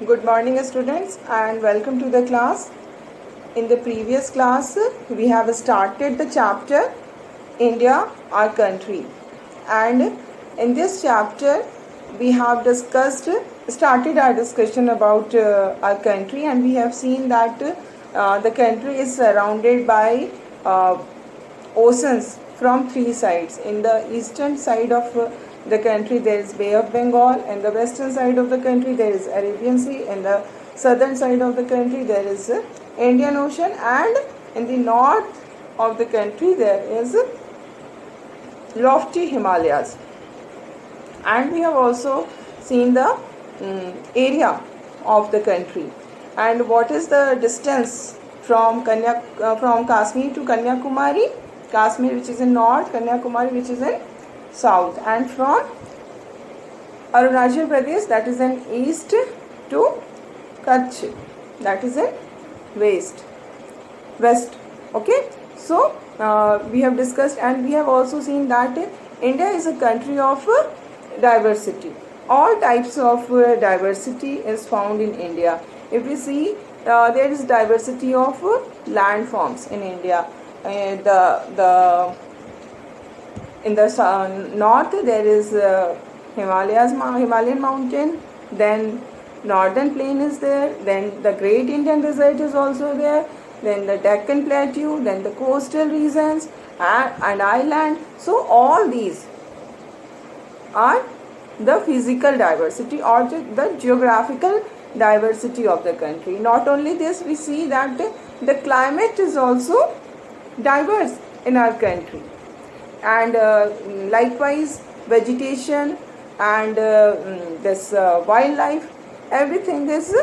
Good morning students and welcome to the class. In the previous class we have started the chapter India, our country, and in this chapter we have started our discussion about our country, and we have seen that the country is surrounded by oceans from three sides. In the eastern side of the country there is Bay of Bengal, and the western side of the country there is Arabian Sea, and the southern side of the country there is Indian Ocean, and in the north of the country there is lofty Himalayas. And we have also seen the area of the country and what is the distance from Kashmir to Kanyakumari. Kashmir, which is in north, Kanyakumari, which is in south, and from Arunachal Pradesh, that is in east, to Kutch, that is in west. Okay, so we have discussed, and we have also seen that India is a country of diversity. All types of diversity is found in India. If we see, there is diversity of landforms in India. In the north there is Himalayan mountain, then northern plain is there, then the great Indian desert is also there, then the Deccan plateau, then the coastal regions and island. So all these are the physical diversity or the geographical diversity of the country. Not only this, we see that the climate is also diverse in our country, and likewise vegetation and this wildlife, everything is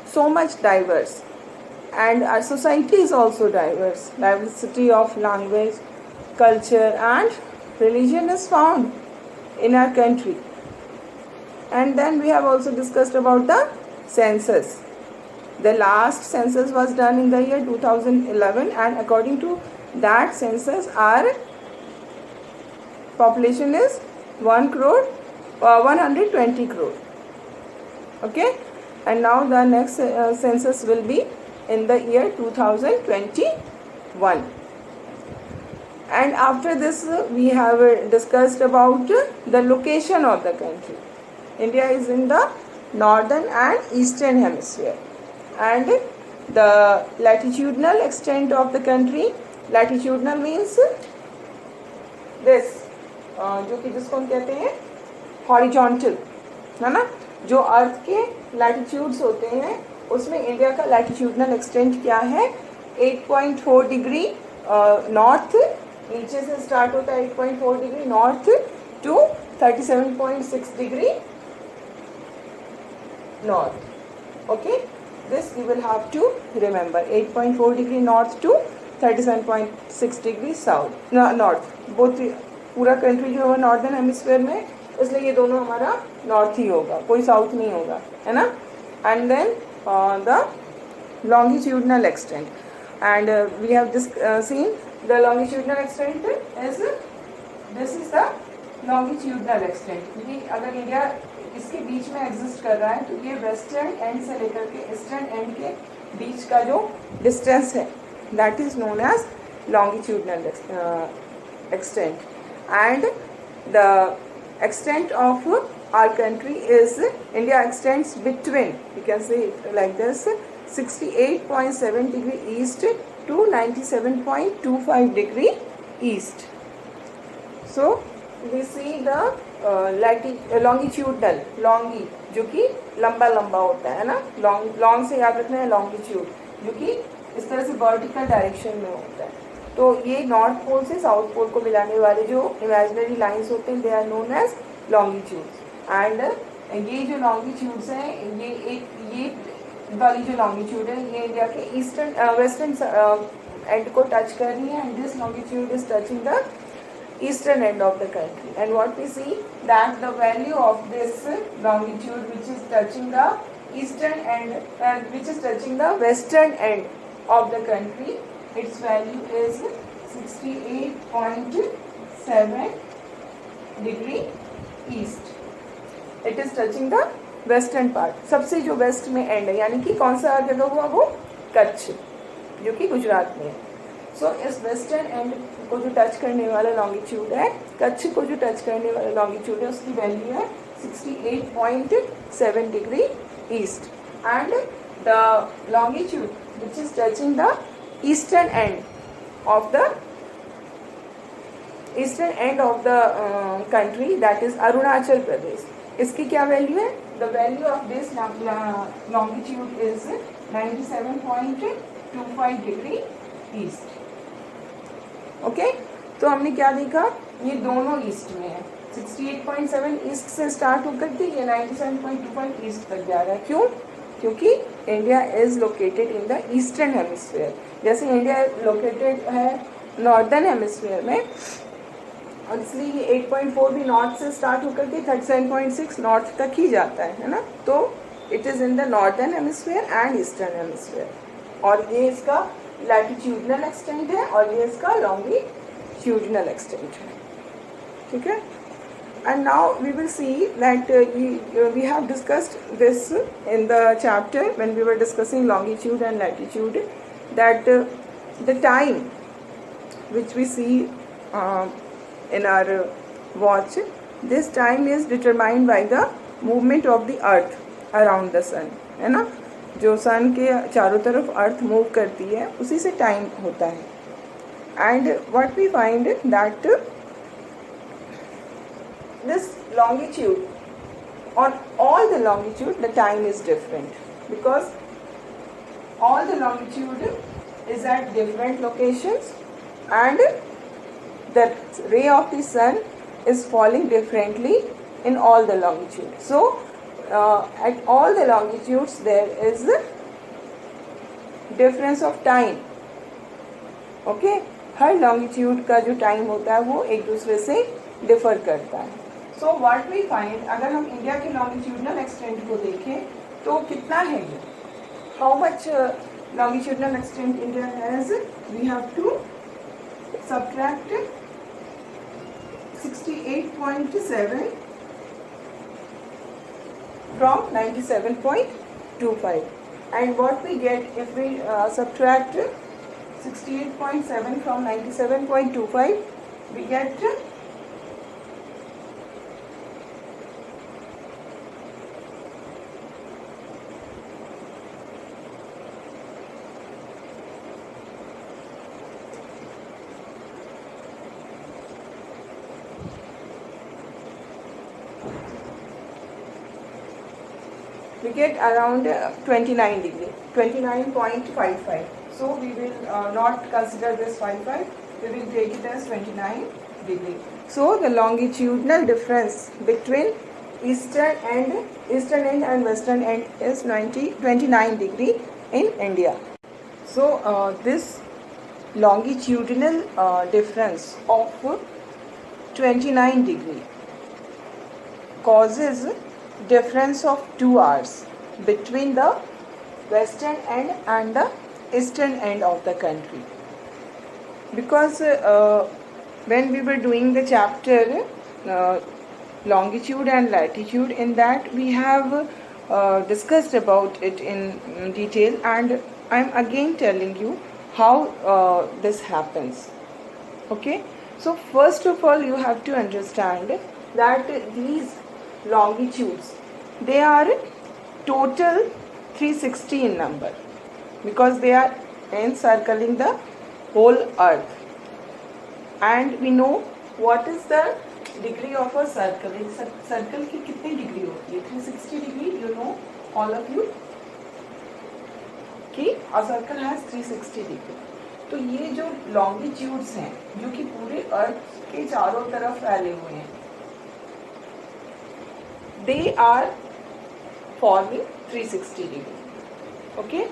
so much diverse, and our society is also diverse. Diversity of language, culture and religion is found in our country. And then we have also discussed about the census. The last census was done in the year 2011, and according to that census our population is 120 crore. Okay, and now the next census will be in the year 2021. And after this we have discussed about the location of the country. India is in the northern and eastern hemisphere, and the latitudinal extent of the country, latitudinal means this, जो कि जिसको हम कहते हैं horizontal, है ना, जो अर्थ के लैटिट्यूड्स होते हैं उसमें इंडिया का लैटिट्यूडनल एक्सटेंट क्या है, 8.4 डिग्री नॉर्थ, नीचे से स्टार्ट होता है 8.4 degree north to 37.6 degree north. Okay, this you will have to remember, 8.4 degree north to 37.6 degree south, north. Both पूरा कंट्री जो है नॉर्दर्न हेमिस्फीयर में, इसलिए ये दोनों हमारा नॉर्थ ही होगा, कोई साउथ नहीं होगा, है ना. And then the longitudinal extent, and we have seen the longitudinal extent is this is the longitudinal extent. क्योंकि अगर इंडिया इसके बीच में एग्जिस्ट कर रहा है तो ये वेस्टर्न एंड से लेकर के ईस्टर्न एंड के बीच का जो डिस्टेंस है that is known as longitudinal extent. And the extent of our country is, India extends between, you can say like this, 68.7 degree east to 97.25 degree east. So we see the longitudinal, longi जो कि लंबा लंबा होता है ना, long से याद रखना है, लॉन्गिट्यूड जो कि इस तरह से वर्टिकल डायरेक्शन में होता है. तो ये नॉर्थ पोल से साउथ पोल को मिलाने वाले जो इमेजिनरी लाइंस होते हैं they are known as longitudes. एंड ये जो लॉन्गिट्यूड्स हैं, ये वाली जो लॉन्गिट्यूड है ये इंडिया के ईस्टर्न वेस्टर्न एंड को टच कर रही है, and this longitude is touching the eastern end of the country. And what we see that the value of this longitude which is touching the eastern end which is touching the western end of the country, its value is 68.7 degree east. It is touching the western part, सबसे जो waste में and है, यानी कि कौन सा जगह हुआ वो कच्छ, जो कि गुजरात में है। सो इस वेस्टर्न एंड को जो टच करने वाला लॉन्गिट्यूड है, कच्छ को जो टच करने वाला लॉन्गिट्यूड है, उसकी वैल्यू है 68.7 degree east, and the longitude which is touching the eastern end of the country, that is Arunachal Pradesh, इसकी क्या वैल्यू है? The value of this longitude is 97.25 degree east. Okay, तो हमने क्या देखा, ये दोनों ईस्ट में है। 68.7 ईस्ट से स्टार्ट होकर के ये 97.25 ईस्ट तक जा रहा है। क्यों? क्योंकि India is located in the eastern hemisphere. जैसे इंडिया लोकेटेड है नॉर्दर्न हेमिस्फीयर में, और इसलिए ये 8.4 भी नॉर्थ से स्टार्ट होकर के 37.6 नॉर्थ तक ही जाता है ना। तो it is in the northern hemisphere and eastern hemisphere, और ये इसका लैटिट्यूडनल एक्सटेंट है और ये इसका लॉन्गिट्यूडनल एक्सटेंट है। ठीक है, and now we will see that we have discussed this in the chapter when we were discussing longitude and latitude, that the time which we see in our watch, this time is determined by the movement of the earth around the sun, है ना। जो सन के चारों तरफ अर्थ move करती है उसी से टाइम होता है। And what we find that this longitude, on all the longitude the time is different, because all the longitude is at different locations and the ray of the sun is falling differently in all the longitude. So at all the longitudes there is difference of time. Okay, her longitude का जो time होता है वो एक दूसरे से differ करता है। सो व्हाट वी फाइंड, अगर हम इंडिया के लॉन्गिट्यूडनल एक्सटेंट को देखें तो कितना है ये, how much longitudinal extent India has, we have to subtract 68.7 from 97.25, and what we get if we subtract 68.7 from 97.25, we get around 29 degree, 29.55. So we will not consider this 55, we will take it as 29 degree. So the longitudinal difference between eastern end and western end is 29 degree in India. So this longitudinal difference of 29 degree causes difference of 2 hours between the western end and the eastern end of the country, because when we were doing the chapter longitude and latitude, in that we have discussed about it in detail, and I am again telling you how this happens. Okay, so first of all you have to understand that these longitudes, they are total 360 in number, because they are encircling the whole earth, and we know what is the degree of a circle. एक circle की कितनी degree होती है? 360 degree, you know all of you कि a circle has 360 degree. तो ये जो longitudes हैं जो कि पूरे अर्थ के चारों तरफ फैले हुए हैं, they are forming 360 degree. Okay,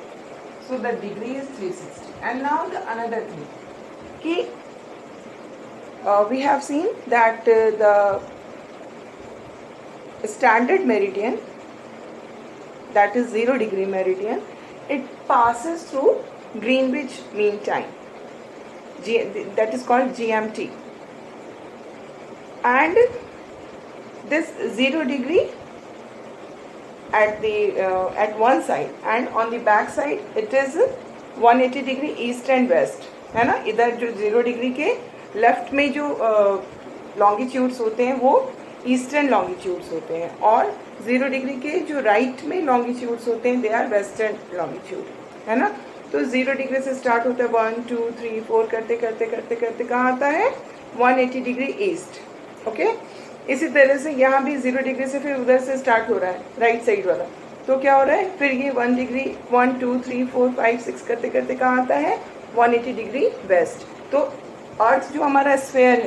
so the degree is 360. And now the another thing, कि we have seen that the standard meridian, that is 0 degree meridian, it passes through Greenwich Mean Time, that is called GMT, and this 0 degree at one side, and on the back side it is 180 degree east and west, है ना. इधर जो 0 degree के left में जो longitudes होते हैं वो ईस्टर्न लॉन्गिट्यूड्स होते हैं, और 0 डिग्री के जो राइट में लॉन्गिट्यूड्स होते हैं दे आर वेस्टर्न लॉन्गिट्यूड, है ना. तो 0 डिग्री से स्टार्ट होता है, 1 2 3 4 करते करते करते करते कहाँ आता है 180 डिग्री ईस्ट. ओके, इसी तरह से यहाँ भी 0 डिग्री से फिर उधर से स्टार्ट हो रहा है राइट साइड वाला, तो क्या हो रहा है फिर ये 1 डिग्री 1 2 3 4 5 6 करते करते कहाँ आता है 180 डिग्री वेस्ट. तो अर्थ जो हमारा स्फेयर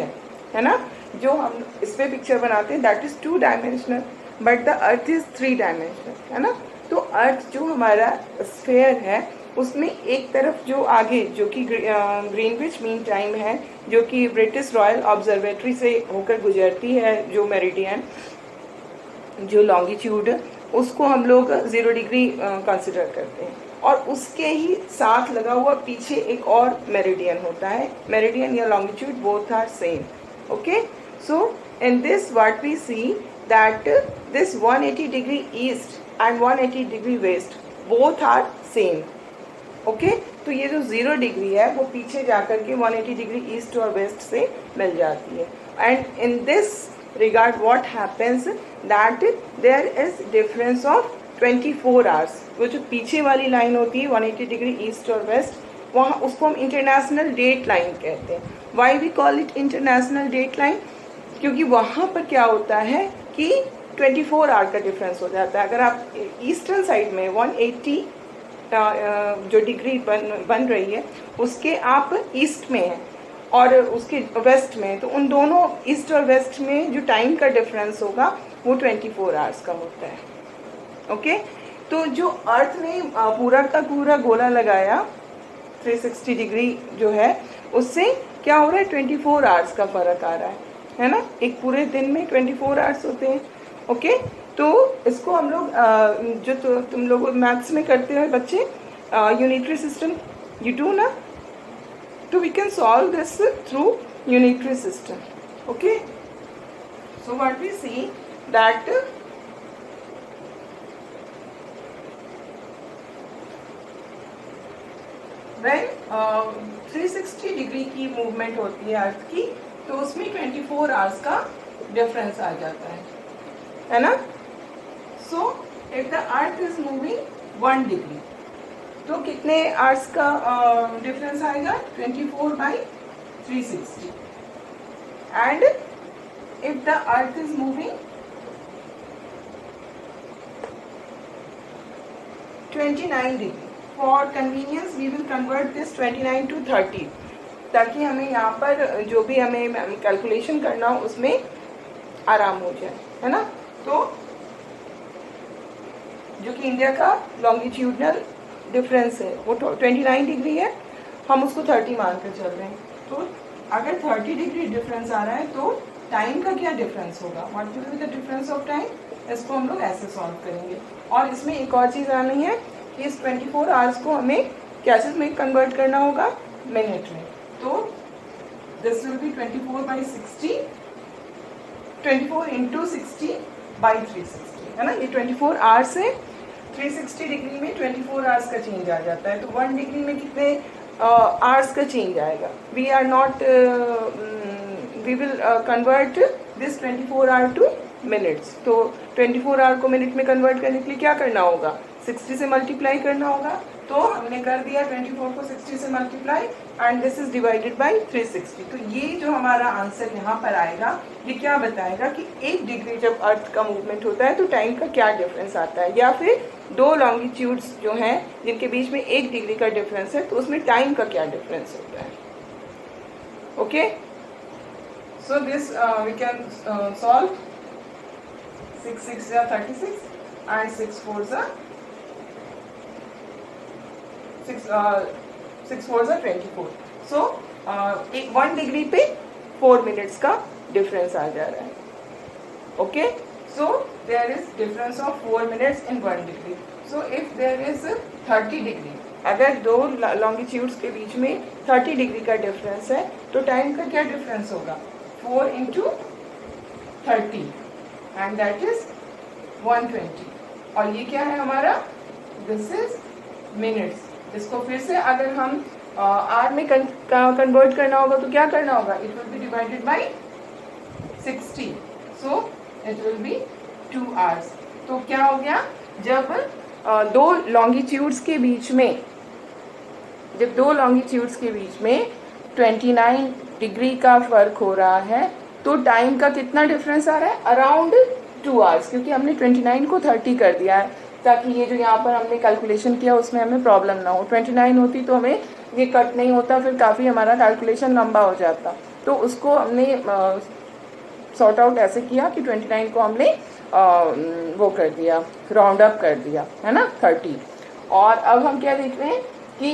है ना, जो हम इस पे पिक्चर बनाते हैं that is 2 dimensional, but the earth is 3 dimensional, है ना. तो अर्थ जो हमारा स्फेयर है उसमें एक तरफ जो आगे जो कि ग्रीनविच मीन टाइम है, जो कि ब्रिटिश रॉयल ऑब्जर्वेटरी से होकर गुजरती है, जो मेरिडियन जो लॉन्गिट्यूड उसको हम लोग 0 डिग्री कंसिडर करते हैं, और उसके ही साथ लगा हुआ पीछे एक और मेरिडियन होता है. मेरिडियन या longitude both are same. Okay, so in this what we see that this 180 degree east and 180 degree west both are same. Okay, तो ये जो 0 डिग्री है वो पीछे जाकर के 180 डिग्री ईस्ट और वेस्ट से मिल जाती है. And in this regard what happens that there is difference of 24 hours. वो जो पीछे वाली लाइन होती है 180 डिग्री ईस्ट और वेस्ट, वहाँ उसको हम इंटरनेशनल डेट लाइन कहते हैं. Why we call it international date line? क्योंकि वहाँ पर क्या होता है कि 24 आवर का डिफरेंस हो जाता है. अगर आप ईस्टर्न साइड में 180 जो डिग्री बन रही है उसके आप ईस्ट में हैं और उसके वेस्ट में, तो उन दोनों ईस्ट और वेस्ट में जो टाइम का डिफरेंस होगा वो 24 आवर्स का होता है. ओके, तो जो अर्थ ने पूरा का पूरा गोला लगाया 360 डिग्री जो है, उससे क्या हो रहा है 24 आवर्स का फर्क आ रहा है ना. एक पूरे दिन में 24 आवर्स होते हैं. ओके, तो इसको हम लोग जो तुम लोग मैथ्स में करते हो बच्चे, यूनिटरी सिस्टम यू डू ना, तो we can solve this through unitary system. Okay, so what we see that when 360 degree की मूवमेंट होती है अर्थ की, तो उसमें 24 आवर्स का डिफरेंस आ जाता है ना. So if the earth is moving 1 degree, तो कितने आवर्स का डिफरेंस आएगा 24 by 360. And if the earth is moving 29 degree, for convenience we will convert this 29 to 30, ताकि हमें यहाँ पर जो भी हमें कैलकुलेशन करना हो उसमें आराम हो जाए, है ना. तो जो कि इंडिया का लॉन्गिट्यूडनल डिफरेंस है वो 29 डिग्री है, हम उसको 30 मान कर चल रहे हैं. तो अगर 30 डिग्री डिफरेंस आ रहा है तो टाइम का क्या डिफरेंस होगा, what will be the difference of time, इसको हम लोग ऐसे सॉल्व करेंगे. और इसमें एक और चीज़ आनी है कि इस 24 आवर्स को हमें क्या चीज़ में कन्वर्ट करना होगा, मिनट में. तो this will be 24 by 60, 24 into 60 by 360, है ना. ये 24 आवर्स है, 360 डिग्री में 24 आवर्स का चेंज आ जाता है. तो 1 डिग्री में कितने आवर्स का चेंज आएगा. We are not, we will convert this 24 hour to minutes. तो 24 आवर को मिनट में कन्वर्ट करने के लिए क्या करना होगा, 60 से मल्टीप्लाई करना होगा. तो हमने कर दिया 24 को 60 से multiply, and this is divided by 360. तो ये जो हमारा आंसर यहाँ पर आएगा ये क्या बताएगा कि 1 डिग्री जब अर्थ का मूवमेंट होता है तो टाइम का क्या डिफरेंस आता है, या फिर 2 लॉन्गिट्यूड्स जो हैं जिनके बीच में 1 डिग्री का डिफरेंस है तो उसमें टाइम का क्या डिफरेंस होता है. Okay, so this we can solve 6 6 या 36 एंड 6 4 जा 6 4 जा 24. सो 1 डिग्री पे 4 मिनट्स का डिफरेंस आ जा रहा है. Okay, so there is difference of 4 minutes in 1 degree. So if there is 30 degree, अगर 2 लॉन्गिट्यूड्स के बीच में 30 डिग्री का डिफरेंस है तो टाइम का क्या डिफरेंस होगा, 4 इंटू 30 एंड दैट इज 120. और ये क्या है हमारा, दिस इज मिनट्स। इसको फिर से अगर हम आर में कन्वर्ट करना होगा तो क्या करना होगा, it will be divided by 60, so it will be 2 hours। तो क्या हो गया, जब दो लॉन्गिट्यूड्स के बीच में, जब दो लॉन्गिट्यूड्स के बीच में 29 डिग्री का फर्क हो रहा है तो टाइम का कितना डिफरेंस आ रहा है, अराउंड 2 hours, क्योंकि हमने 29 को 30 कर दिया है ताकि ये जो यहाँ पर हमने कैलकुलेशन किया उसमें हमें प्रॉब्लम ना हो। 29 होती तो हमें ये कट नहीं होता, फिर काफ़ी हमारा कैलकुलेशन लंबा हो जाता। तो उसको हमने सॉर्ट आउट ऐसे किया कि 29 को हमने वो कर दिया, राउंड अप कर दिया, है ना, 30। और अब हम क्या देख रहे हैं कि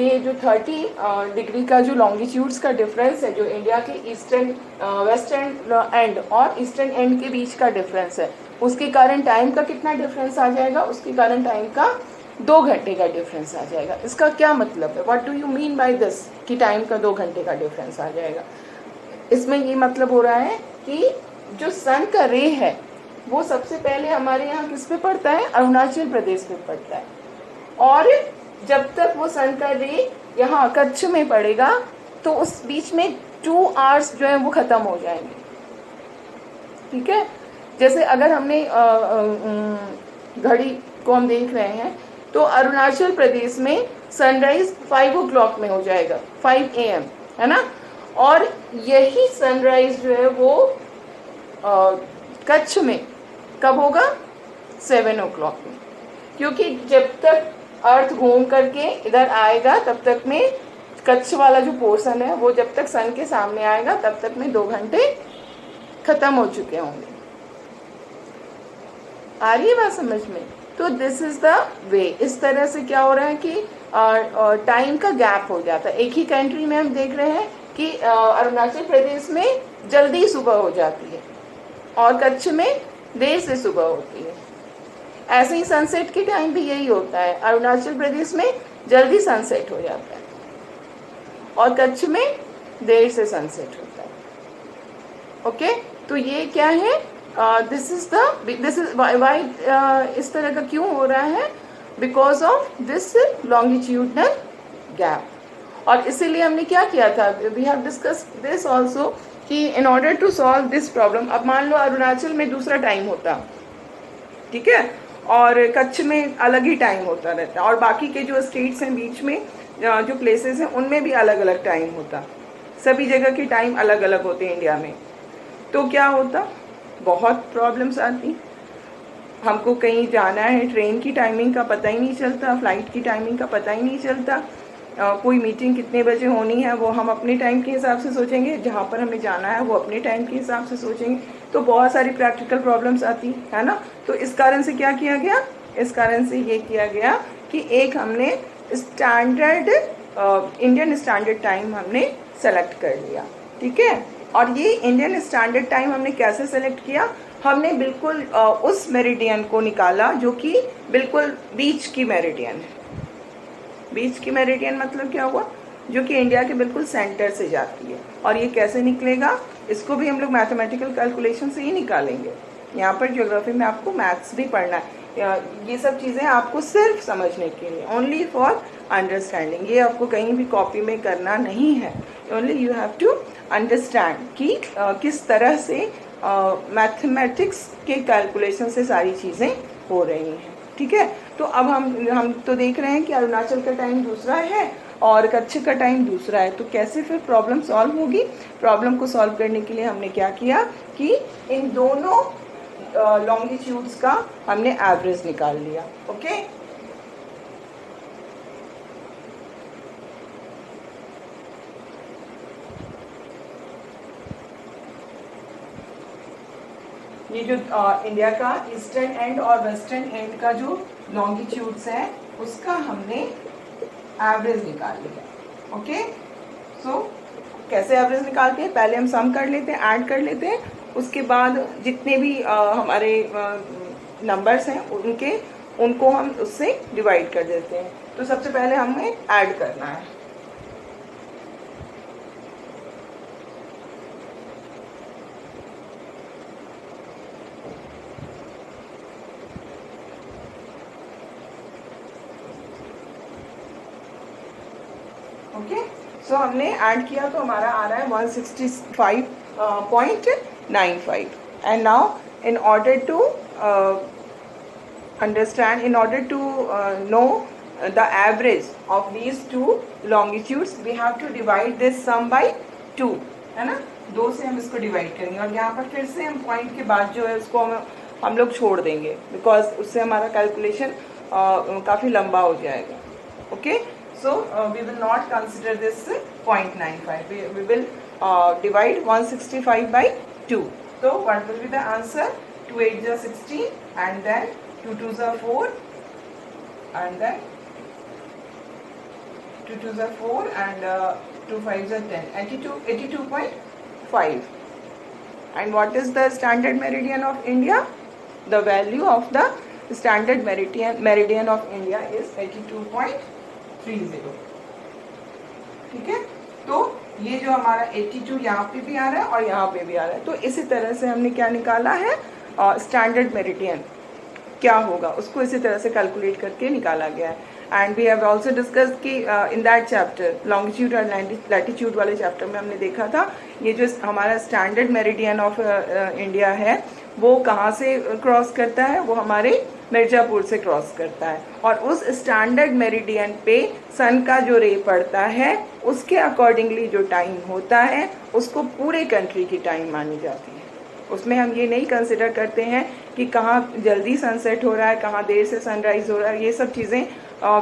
ये जो 30 डिग्री का जो लॉन्गिट्यूड्स का डिफरेंस है, जो इंडिया के ईस्टर्न वेस्टर्न एंड और ईस्टर्न एंड के बीच का डिफरेंस है, उसके कारण टाइम का कितना डिफरेंस आ जाएगा, उसके कारण टाइम का 2 घंटे का डिफरेंस आ जाएगा। इसका क्या मतलब है, what do you mean by this कि टाइम का 2 घंटे का डिफरेंस आ जाएगा। इसमें ये मतलब हो रहा है कि जो सन का रे है वो सबसे पहले हमारे यहाँ किस पे पड़ता है, अरुणाचल प्रदेश पे पड़ता है, और जब तक वो सन का रे यहाँ कच्छ में पड़ेगा तो उस बीच में 2 hours जो है वो खत्म हो जाएंगे। ठीक है, जैसे अगर हमने घड़ी को हम देख रहे हैं तो अरुणाचल प्रदेश में सनराइज 5 o'clock में हो जाएगा, 5 AM, है ना, और यही सनराइज जो है वो कच्छ में कब होगा, 7 o'clock में, क्योंकि जब तक अर्थ घूम करके इधर आएगा तब तक में कच्छ वाला जो पोर्शन है वो जब तक सन के सामने आएगा तब तक में 2 घंटे खत्म हो चुके होंगे। आ रही है बात समझ में। तो दिस इज द वे, इस तरह से क्या हो रहा है कि टाइम का गैप हो जाता है। एक ही कंट्री में हम देख रहे हैं कि अरुणाचल प्रदेश में जल्दी सुबह हो जाती है और कच्छ में देर से सुबह होती है। ऐसे ही सनसेट के टाइम भी यही होता है, अरुणाचल प्रदेश में जल्दी सनसेट हो जाता है और कच्छ में देर से सनसेट होता है। ओके, तो ये क्या है, दिस इज वाई इस तरह का क्यों हो रहा है, because of this longitudinal gap. और इसीलिए हमने क्या किया था, we have discuss this also कि in order to solve this problem, अब मान लो अरुणाचल में दूसरा टाइम होता, ठीक है, और कच्छ में अलग ही टाइम होता रहता, और बाकी के जो स्टेट्स हैं बीच में जो प्लेसेस हैं उनमें भी अलग अलग टाइम होता, सभी जगह के टाइम अलग अलग होते हैं इंडिया में। तो क्या होता, बहुत प्रॉब्लम्स आती, हमको कहीं जाना है, ट्रेन की टाइमिंग का पता ही नहीं चलता, फ्लाइट की टाइमिंग का पता ही नहीं चलता, कोई मीटिंग कितने बजे होनी है वो हम अपने टाइम के हिसाब से सोचेंगे, जहाँ पर हमें जाना है वो अपने टाइम के हिसाब से सोचेंगे, तो बहुत सारी प्रैक्टिकल प्रॉब्लम्स आती है ना। तो इस कारण से क्या किया गया, इस कारण से ये किया गया कि एक हमने स्टैंडर्ड इंडियन स्टैंडर्ड टाइम हमने सेलेक्ट कर लिया, ठीक है। और ये इंडियन स्टैंडर्ड टाइम हमने कैसे सेलेक्ट किया, हमने बिल्कुल उस मेरिडियन को निकाला जो कि बिल्कुल बीच की मेरिडियन है। बीच की मेरिडियन मतलब क्या हुआ, जो कि इंडिया के बिल्कुल सेंटर से जाती है। और ये कैसे निकलेगा, इसको भी हम लोग मैथमेटिकल कैलकुलेशन से ही निकालेंगे। यहाँ पर ज्योग्राफी में आपको मैथ्स भी पढ़ना है, ये सब चीज़ें आपको सिर्फ समझने के लिए, ओनली फॉर अंडरस्टैंडिंग, ये आपको कहीं भी कॉपी में करना नहीं है, only you have to understand कि किस तरह से मैथमेटिक्स के कैलकुलेशन से सारी चीज़ें हो रही हैं, ठीक है। तो अब हम तो देख रहे हैं कि अरुणाचल का टाइम दूसरा है और कच्छ का टाइम दूसरा है, तो कैसे फिर प्रॉब्लम सॉल्व होगी। प्रॉब्लम को सॉल्व करने के लिए हमने क्या किया कि इन दोनों लॉन्गिट्यूड्स का हमने एवरेज निकाल लिया। ओके, ये जो इंडिया का ईस्टर्न एंड और वेस्टर्न एंड का जो लॉन्गिट्यूड्स है उसका हमने एवरेज निकाल लिया। ओके, सो कैसे एवरेज निकालते हैं, पहले हम सम कर लेते हैं, ऐड कर लेते हैं, उसके बाद जितने भी हमारे नंबर्स हैं उनको हम उससे डिवाइड कर देते हैं। तो सबसे पहले हमें ऐड करना है। ओके, सो हमने ऐड किया तो हमारा आ रहा है 165.95. And now in order to understand, in order to know the average of these two longitudes, we have to divide this sum by 2, है ना, 2 से हम इसको डिवाइड करेंगे और यहाँ पर फिर से हम पॉइंट के बाद जो है उसको हम लोग छोड़ देंगे, बिकॉज उससे हमारा कैलकुलेशन काफ़ी लंबा हो जाएगा. Okay, so we will not consider this 0.95. We will divide 165 by 2. तो what will be the answer? 2 8 जा 16 and then 2 2s are 4 and then 2 2s are 4 and 2 5s are 10. 82.5. And what is the standard meridian of India? The value of the standard meridian of India is 82.30. ठीक है, तो ये जो हमारा 82 यहाँ पे भी आ रहा है और यहाँ पे भी आ रहा है, तो इसी तरह से हमने क्या निकाला है, स्टैंडर्ड मेरिडियन क्या होगा उसको इसी तरह से कैलकुलेट करके निकाला गया है. And we have also discuss कि इन दैट चैप्टर, लॉन्गिट्यूड और लैटिट्यूड वाले चैप्टर में हमने देखा था ये जो हमारा स्टैंडर्ड मेरिडियन ऑफ इंडिया है वो कहाँ से क्रॉस करता है, वो हमारे मिर्जापुर से क्रॉस करता है. और उस स्टैंडर्ड मेरिडियन पे सन का जो रे पड़ता है उसके अकॉर्डिंगली जो टाइम होता है उसको पूरे कंट्री की टाइम मानी जाती है. उसमें हम ये नहीं कंसिडर करते हैं कि कहाँ जल्दी सनसेट हो रहा है, कहाँ देर से सनराइज हो रहा है, ये सब चीज़ें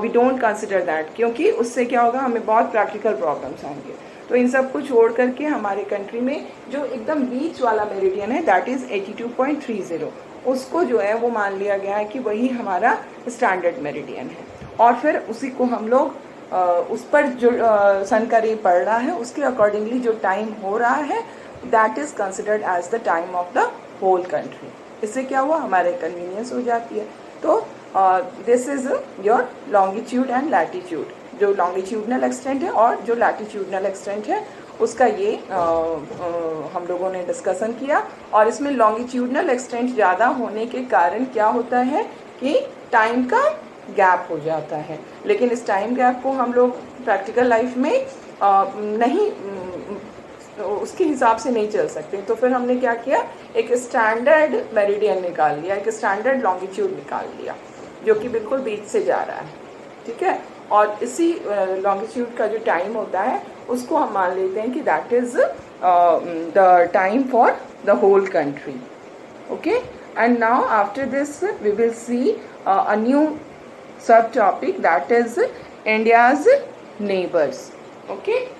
वी डोंट कंसिडर दैट, क्योंकि उससे क्या होगा, हमें बहुत प्रैक्टिकल प्रॉब्लम्स आएंगे. तो इन सब को छोड़ करके हमारे कंट्री में जो एकदम बीच वाला मेरिडियन है दैट इज़ 82.30, उसको जो है वो मान लिया गया है कि वही हमारा स्टैंडर्ड मेरिडियन है. और फिर उसी को हम लोग उस पर जो सन का रे पड़ रहा है उसके अकॉर्डिंगली जो टाइम हो रहा है that is considered as the time of the whole country. इससे क्या हुआ, हमारे कन्वीनियंस हो जाती है. तो this is your longitude and latitude, जो लॉन्गिट्यूडनल एक्सटेंट है और जो लैटिट्यूडनल एक्सटेंट है उसका ये हम लोगों ने डिस्कशन किया. और इसमें लॉन्गिट्यूडनल एक्सटेंट ज़्यादा होने के कारण क्या होता है कि टाइम का गैप हो जाता है, लेकिन इस टाइम गैप को हम लोग प्रैक्टिकल लाइफ में नहीं उसके हिसाब से नहीं चल सकते. तो फिर हमने क्या किया, एक स्टैंडर्ड मेरिडियन निकाल लिया, एक स्टैंडर्ड लॉन्गिट्यूड निकाल लिया जो कि बिल्कुल बीच से जा रहा है. ठीक है, और इसी लॉन्गिट्यूड का जो टाइम होता है उसको हम मान लेते हैं कि that is the time for the whole country. Okay, and now after this we will see a new sub topic that is India's neighbours. Okay,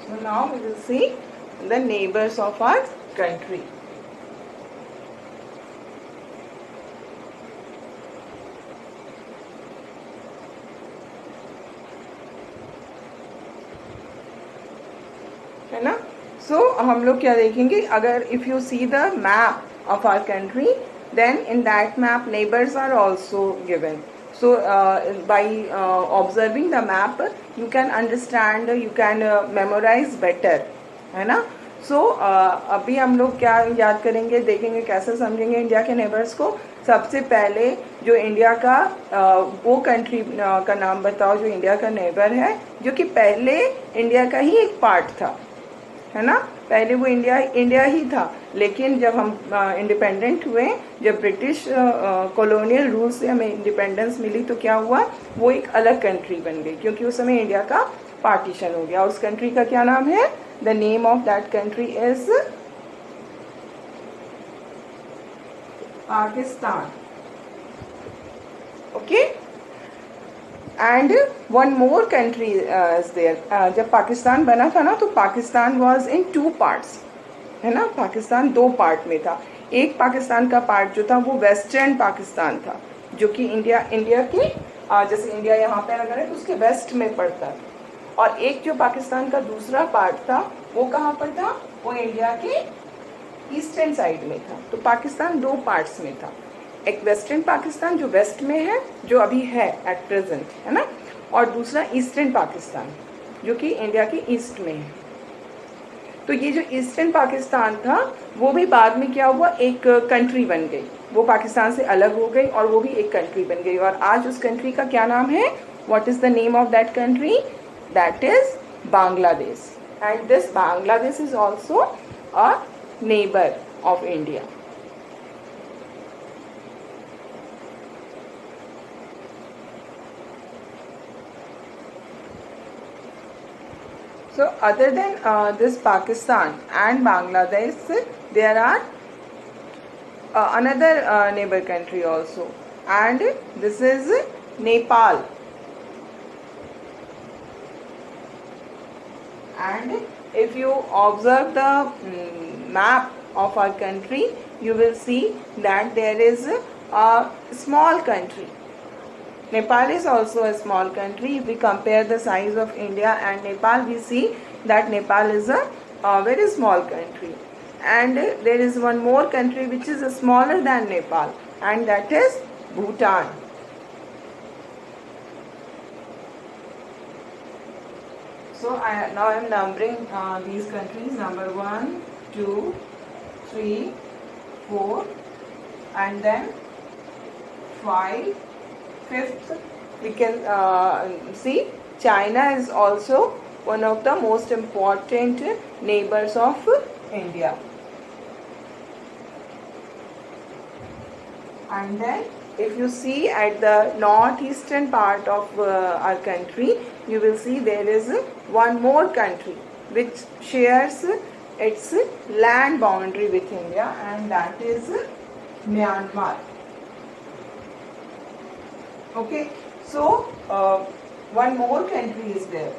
so now we will see the neighbors of our country. है ना. सो हम लोग क्या देखेंगे, अगर if you see the map of our country then in that map neighbours are also given. So by observing the map you can understand, you can memorize better, है ना. So अभी हम लोग क्या याद करेंगे, देखेंगे कैसे समझेंगे इंडिया के नेबर्स को. सबसे पहले जो इंडिया का वो कंट्री का नाम बताओ जो इंडिया का नेबर है, जो कि पहले इंडिया का ही एक पार्ट था, है ना. पहले वो इंडिया ही था, लेकिन जब हम इंडिपेंडेंट हुए, जब ब्रिटिश कॉलोनियल रूल से हमें इंडिपेंडेंस मिली तो क्या हुआ, वो एक अलग कंट्री बन गई, क्योंकि उस समय इंडिया का पार्टीशन हो गया. उस कंट्री का क्या नाम है, the name of that country is Pakistan. Okay, and one more country is there. जब पाकिस्तान बना था ना तो पाकिस्तान वॉज इन 2 पार्ट्स, है ना. पाकिस्तान 2 पार्ट में था. एक पाकिस्तान का पार्ट जो था वो वेस्टर्न पाकिस्तान था, जो कि इंडिया के जैसे इंडिया यहाँ पे अगर है तो उसके वेस्ट में पड़ता था. और एक जो पाकिस्तान का दूसरा पार्ट था वो कहाँ पर था, वो इंडिया के ईस्टर्न साइड में था. तो पाकिस्तान 2 पार्ट्स में था. एक वेस्टर्न पाकिस्तान जो वेस्ट में है, जो अभी है एट प्रेजेंट, है ना, और दूसरा ईस्टर्न पाकिस्तान जो कि इंडिया के ईस्ट में है। तो ये जो ईस्टर्न पाकिस्तान था वो भी बाद में क्या हुआ, एक कंट्री बन गई, वो पाकिस्तान से अलग हो गई और वो भी एक कंट्री बन गई। और आज उस कंट्री का क्या नाम है, what is the name of that country, that is Bangladesh. And this Bangladesh is also a neighbour of India. So other than this Pakistan and Bangladesh, there are another neighbor country also, and this is Nepal. And if you observe the map of our country, you will see that there is a small country. Nepal is also a small country. If we compare the size of India and Nepal, we see that Nepal is a very small country. And there is one more country which is smaller than Nepal, and that is Bhutan. So now I am numbering these countries, number 1, 2, 3, 4, and then 5. Fifth, we can see China is also one of the most important neighbors of India. And then if you see at the northeastern part of our country, you will see there is one more country which shares its land boundary with India, and that is Myanmar. Okay, so one more country is there,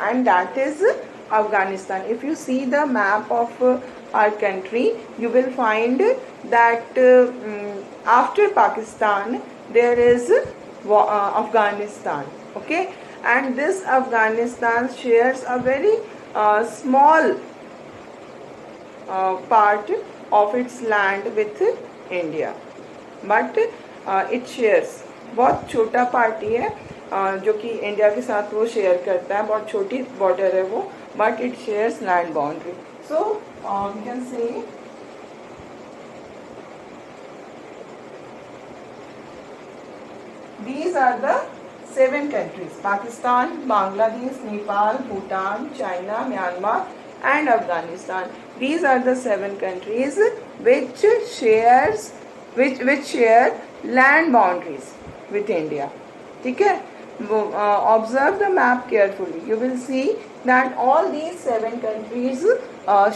and that is Afghanistan. If you see the map of our country, you will find that after Pakistan there is Afghanistan. Okay, and this Afghanistan shares a very small part of its land with India, but it shares, बहुत छोटा part ही है जो कि India के साथ वो share करता है, बहुत छोटी बॉर्डर है वो, but it shares land boundary. So we can say these are the 7 countries: Pakistan, Bangladesh, Nepal, Bhutan, China, Myanmar and Afghanistan. These are the 7 countries which share land boundaries with India. ठीक है, observe the map carefully. You will see that all these 7 countries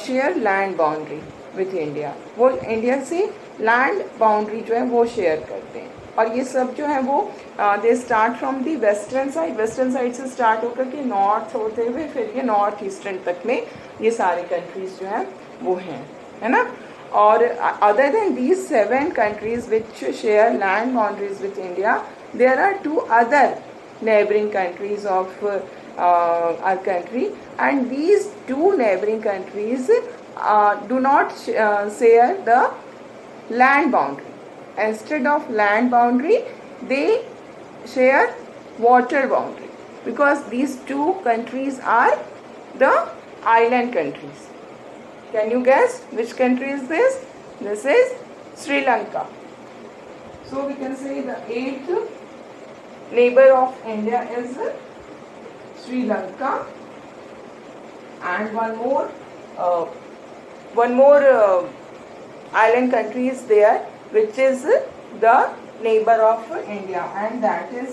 share land boundary with India. वो India से land boundary जो है वो share करते हैं, और ये सब जो है वो they start from the western side से स्टार्ट होकर के नॉर्थ होते हुए फिर ये नॉर्थ ईस्टर्न तक में ये सारे कंट्रीज जो हैं वो हैं, है ना. और other than these 7 countries which share land boundaries with India, there are 2 other neighboring countries of our country, and these 2 neighboring countries do not share the land boundary. Instead of land boundary, they share water boundary, because these 2 countries are the island countries. Can you guess which country is this? This is Sri Lanka. So we can say the 8th neighbor of India is Sri Lanka, and one more island country is there, which is the neighbor of India, and that is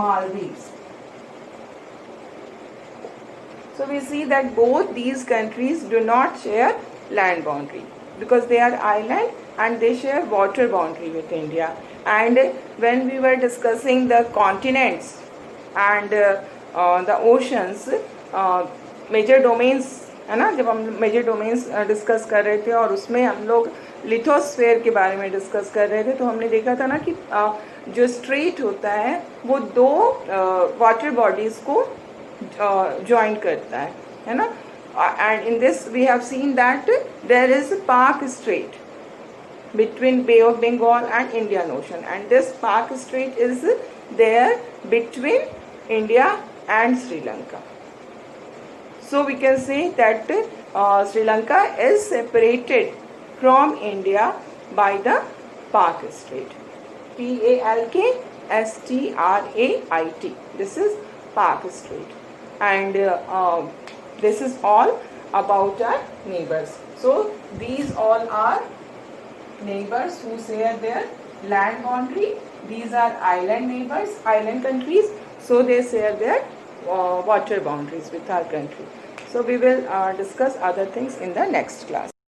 Maldives. So we see that both these countries do not share land boundary because they are island, and they share water boundary with India. And when we were discussing the continents and the oceans, major domains, है ना, जब हम major domains discuss कर रहे थे और उसमें हम लोग लिथोस्फेयर के बारे में डिस्कस कर रहे थे, तो हमने देखा था ना कि जो स्ट्रेट होता है वो 2 वाटर बॉडीज को ज्वाइन करता है ना. And in this we have seen that there is Palk strait, between Bay of Bengal and Indian Ocean, and this Pak Strait is there between India and Sri Lanka. So we can say that Sri Lanka is separated from India by the Pak Strait. Palkstrait. This is Pak Strait, and this is all about our neighbors. So these all are neighbors who share their land boundary. These are island neighbors, island countries. So they share their water boundaries with our country. So we will discuss other things in the next class.